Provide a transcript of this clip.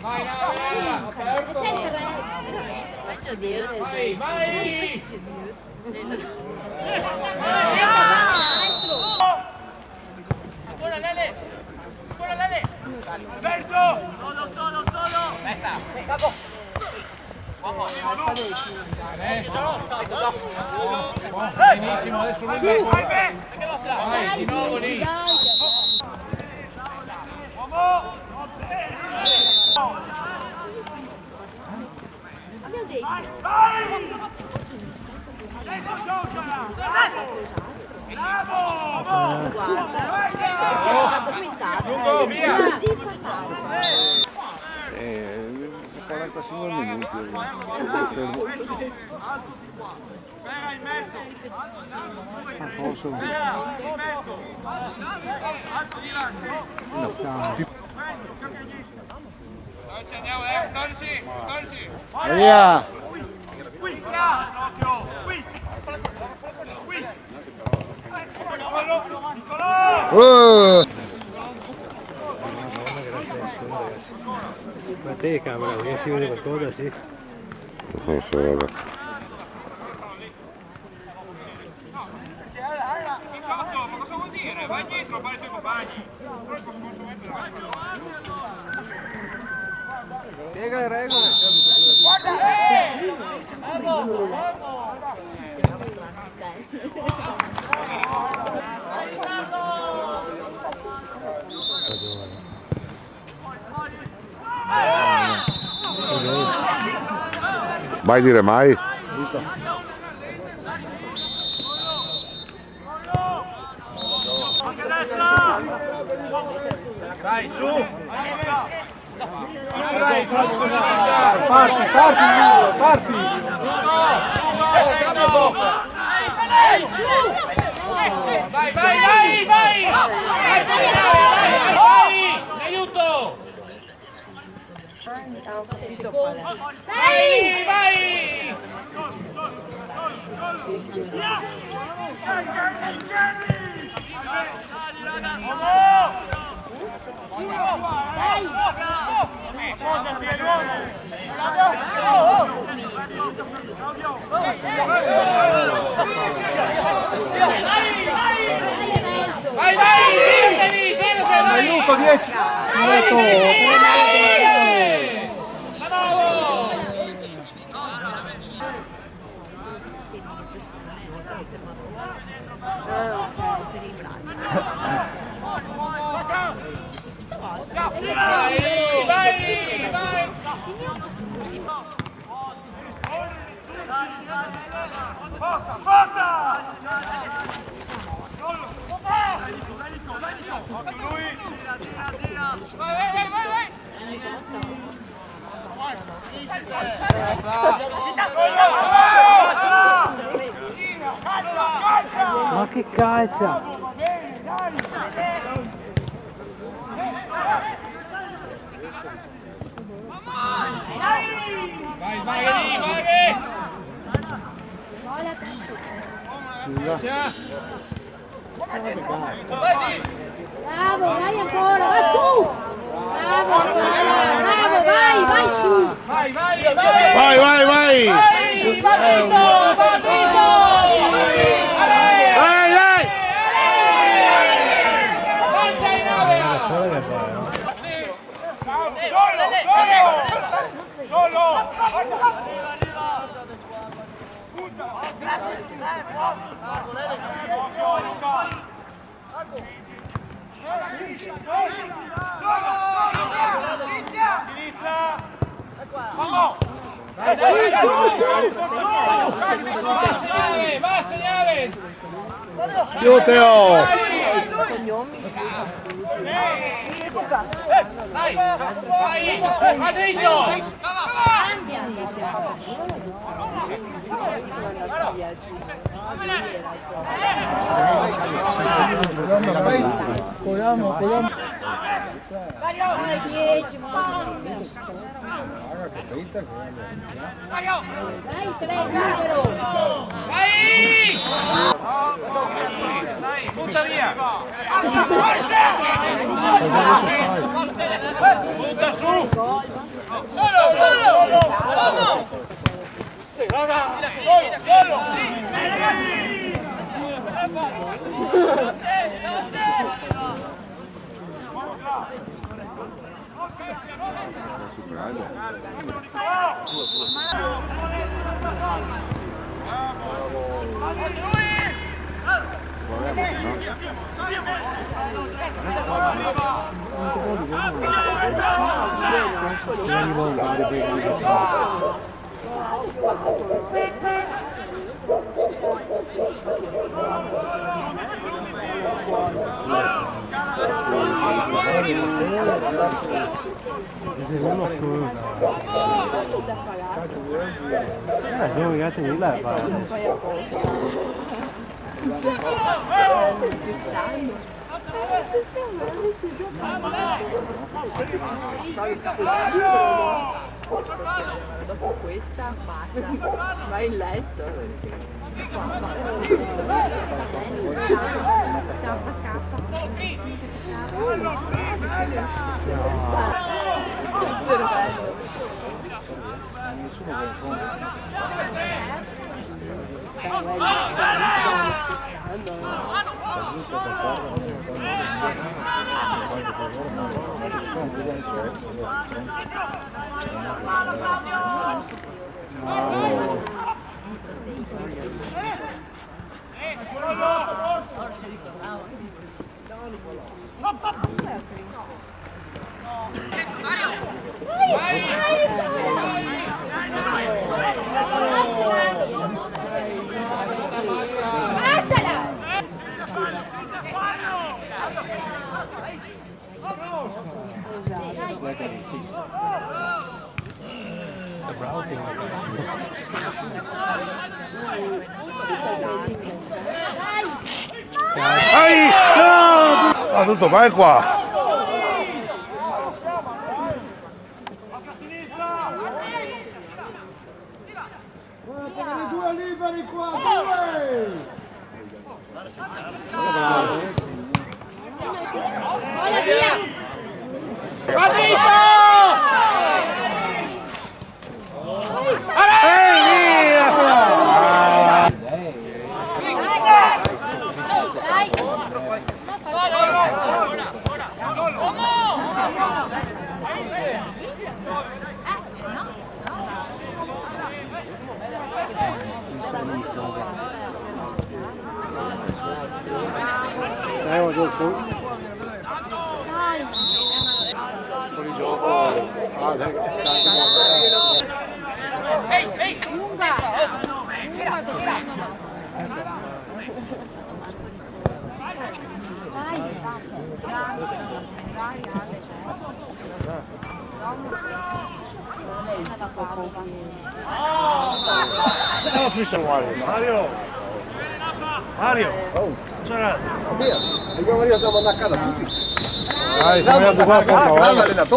Vai, Nadia! Aperto! Vai, vai! Ancora Lele! Ancora Lele! Alberto! Solo! Testa! Capo! Benissimo, adesso lui vai, di nuovo lì. Lungo, via! 45 minuti. Vera in mezzo! A posto. Vera in mezzo! Alto di là! Andiamo, 12! Via! Qui! Occhio! Qui! Ma te camera, che si vede qualcosa, sì? Non so, vabbè. Ma cosa vuol dire? Vai dietro, fare i tuoi compagni! Spiega le regole. Guarda! Mai dire mai. Dai, su! Parti! Vai! Aiuto! Vai! Aiuto 10! Ma che calcia! Bravo, vai ancora, vai su! Bravo, vai su! Vai! Vai! Va a segnare! Aiuteo! Va dritto! Corriamo. 10, Dai, 3, libero! Vai! Dai, butta via! Butta su! Abbiamo legato di là, Dopo questa basta, vai in letto. Scappa. No, tutto, vai qua. Due liberi qua, due! Vola via! Mario! C'era! Abbiamo arrivato a mandare a casa tutti. Dai, siamo arrivati qua, L'allenatore.